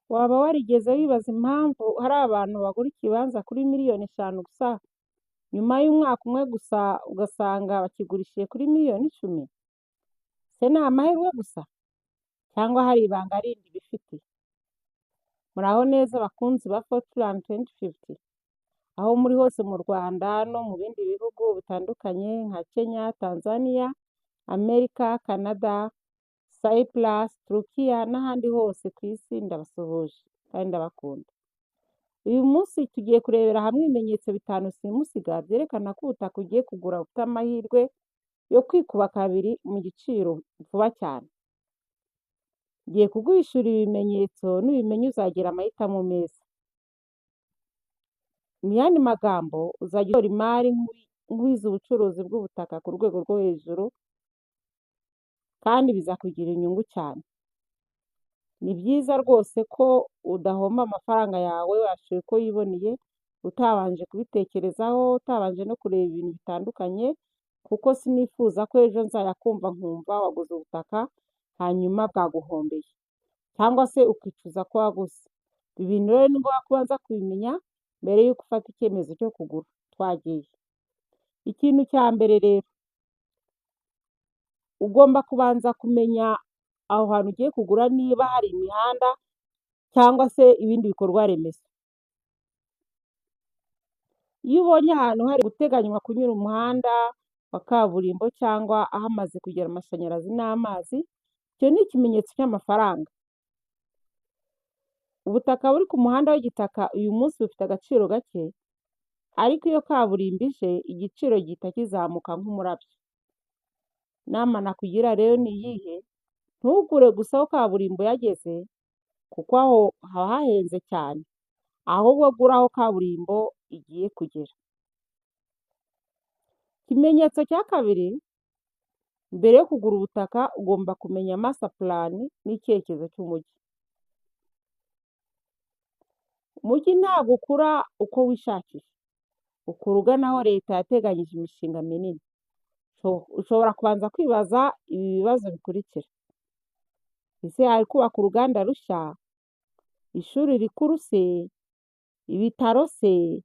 Waba warigeze wibaza impamvu hari abantu bagura ikibanza kuri miliyoni 5 gusa, nyuma y'umwaka umwe gusa ugasanga bakigurishije kuri miliyoni 10? Se ni amahirwe gusa? Cyangwa hari ibanga rindi bifite? Muraho neza bakunzi ba Fortran 2050, aho muri hose mu Rwanda no mu bindi bihugu bitandukanye nka Kenya, Tanzania, Amerika, Canada, Cyprus, Turukiya n'ahandi hose ku isi ndabasuhuje kandi ndabakunda. Uyu munsi tugiye kurebera hamwe ibimenyetso 5 simusiga byerekana ko ubutaka ugiye kugura bufite amahirwe yo kwikuba kabiri mu giciro vuba cyane. Ngiye kuguhishura ibimenyetso n'ubimenye uzagira amahitamo meza. Mu yandi magambo uzajya ukora imari nk'uwize ubucuruzi bw'ubutaka ku rwego rwo hejuru kandi bizakugira inyungu cyane. Ni byiza rwose ko udahomba amafaranga yawe washoye uko yiboneye, utabanje kubitekerezaho, utabanje no kureba ibintu bitandukanye, kuko sinifuza ko ejo nzayakumva nkumva waguze ubutaka hanyuma bwaguhombeye, cyangwa se ukicuza ko waguze. Ibi bintu rero ni ngombwa kubanza kubimenya mbere y'uko ufata icyemezo cyo kugura. Twagiye. Ikintu cya mbere rero, ugomba kubanza kumenya aho hantu ugiye kugura niba hari imihanda cyangwa se ibindi bikorwa remezo. Iyo ubonye ahantu hari guteganywa kunyura umuhanda wa kaburimbo cyangwa ahamaze kugera amashanyarazi n'amazi, icyo ni ikimenyetso cy'amafaranga. Ubutaka buri ku muhanda w'igitaka uyu munsi bufite agaciro gake, ariko iyo kaburimbo ije igiciro gihita kizamuka nk'umurabyo. Inama nakugira rero ni iyihe? Ntugure gusa aho kaburimbo yageze, kuko aho haba hahenze cyane, ahubwo gura aho kaburimbo igiye kugera. Ikimenyetso cya kabiri, mbere yo kugura ubutaka ugomba kumenya master plan n'icyerekezo cy'umujyi. Umujyi ntabwo ukura uko wishakiye, ukura ugana aho leta yateganyije imishinga minini. Ushobora kubanza kwibaza ibi bibazo bikurikira: ese hari kubaka uruganda rushya, ishuri rikuru se, ibitaro se?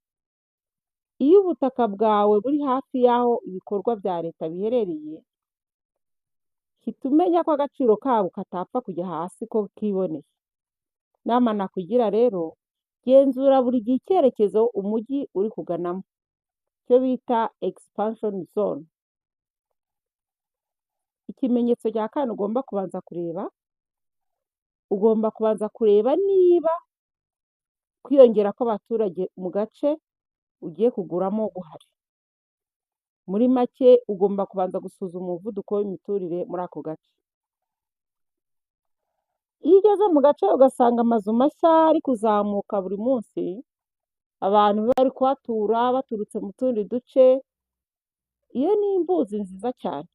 Iyo ubutaka bwawe buri hafi y'aho ibikorwa bya leta biherereye, hita umenya ko agaciro kabo katapfa kujya hasi ko kiboneye. Inama nakugira rero, genzura buri gihe icyerekezo umujyi uri kuganamo, icyo bita expansion zone. Ikimenyetso cya kane ugomba kubanza kureba niba kwiyongera kw'abaturage mu gace ugiye kuguramo guhari. Muri make ugomba kubanza gusuzuma umuvuduko w'imiturire muri ako gace. Iyo ugeze mu gace ugasanga amazu mashya ari kuzamuka buri munsi, abantu bari kuhatura baturutse mu tundi duce, iyo ni imbuzi nziza cyane.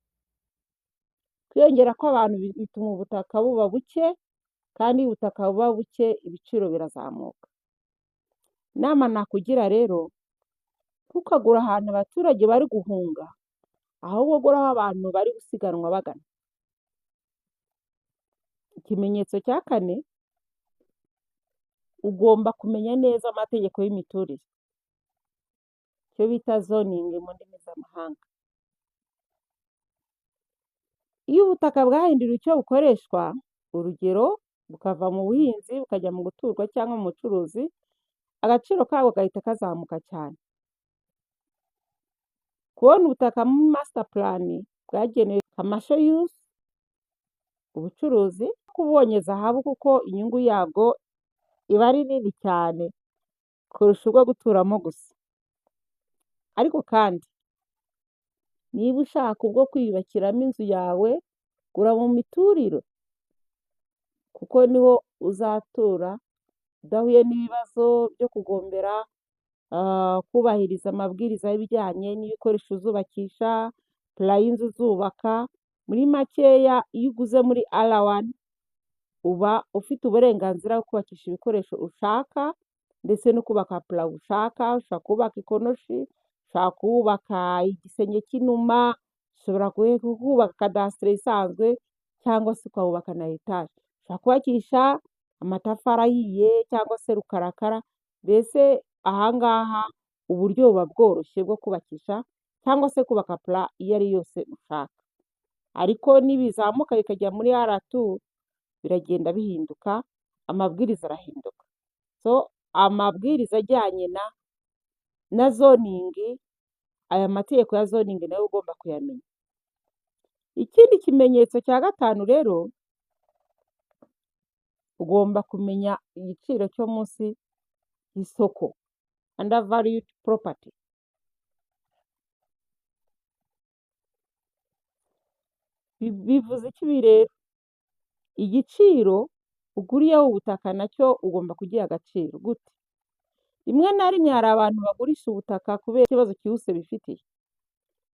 Kwiyongera kw'abantu bituma ubutaka buba buke, kandi iyo ubutaka buba buke ibiciro birazamuka. Inama nakugira rero, ntukagure ahantu abaturage bari guhunga, ahubwo gura aho abantu bari gusiganwa bagana. Ikimenyetso cya kane, ugomba kumenya neza amategeko y'imiturire, icyo bita zoning mu ndimi z'amahanga. Iyo ubutaka bwahinduriwe icyo bukoreshwa, urugero bukava mu buhinzi bukajya mu guturwa cyangwa mu bucuruzi, agaciro kabo gahita kazamuka cyane. Kubona ubutaka muri master plan bwagenewe commercial use, ubucuruzi, kubonye zahabu kuko inyungu yabwo iba ari nini cyane kurusha ubwo guturamo gusa. Ariko kandi niba ushaka ubwo kwiyubakiramo inzu yawe, gura mu miturire, kuko niho uzatura udahuye n'ibibazo byo kugombera, kubahiriza amabwiriza y'ibijyanye n'ibikoresho uzubakisha, plan y'inzu uzubaka. Muri makeya iyo uguze muri R1 uba ufite uburenganzira bwo kubakisha ibikoresho ushaka ndetse no kubaka plan ushaka. Ushobora kubaka ikonoshi, ushobora kubaka igisenge cy'inuma, ushobora kubaka cadastre isanzwe cyangwa se ukubaka na etaje. Ushobora kubakisha amatafari ahiye cyangwa se rukarakara, mbese aha ngaha uburyo buba bworoshye bwo kubakisha cyangwa se kubaka pula iyo ari yose ushaka. Ariko nibizamuka bikajya muri R2 biragenda bihinduka, amabwiriza arahinduka. So amabwiriza ajyanye na zoningi, aya mategeko ya zoningi nayo ugomba kuyamenya. Ikindi kimenyetso cya gatanu rero, ugomba kumenya igiciro cyo munsi y'isoko, undervalued property. Bivuze iki ibi rero? Igiciro uguriyeho ubutaka nacyo ugomba kugiha agaciro. Gute? Rimwe na rimwe hari abantu bagurisha ubutaka kubera ikibazo cyihuse bifitiye.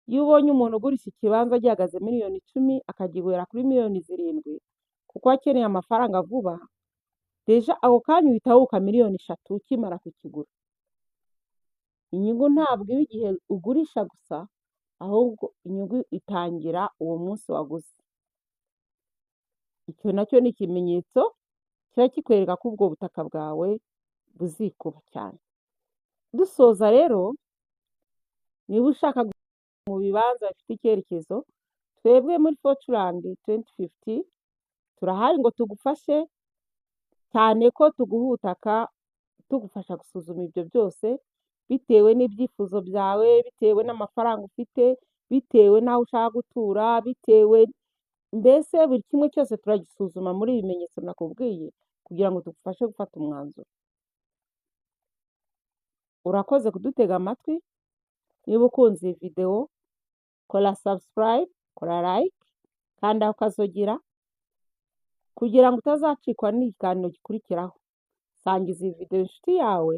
Iyo ubonye umuntu ugurisha ikibanza gihagaze miliyoni 10 akagihera kuri miliyoni 7 kuko akeneye amafaranga vuba, deja ako kanya uhita wuka miliyoni 3 ukimara kukigura. Inyungu ntabwo iba igihe ugurisha gusa, ahubwo inyungu itangira uwo munsi waguze. Icyo nacyo ni ikimenyetso kiba kikwereka ko ubwo butaka bwawe buzikuba cyane. Dusoza rero, niba ushaka mu bibanza bifite icyerekezo, twebwe muri Fortland 2050 turahari ngo tugufashe, cyane ko tuguha ubutaka tugufasha gusuzuma ibyo byose bitewe n'ibyifuzo byawe, bitewe n'amafaranga ufite, bitewe n'aho ushaka gutura, bitewe mbese buri kimwe cyose turagisuzuma muri ibi bimenyetso nakubwiye kugira ngo tugufashe gufata umwanzuro. Urakoze kudutega amatwi. Niba ukunze iyi video, kora subscribe, kora like, kanda ukazogira kugira ngo utazacikwa n'ikiganiro gikurikiraho. Sangiza iyi video inshuti yawe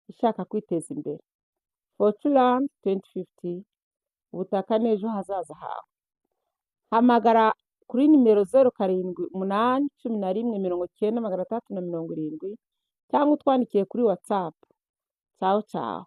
ishaka kwiteza imbere. Fortland 2050, ubutaka n'ejo hazaza hawe. Hamagara kuri nimero 0788119370 cyangwa utwandikiye kuri WhatsApp. Ciao ciao.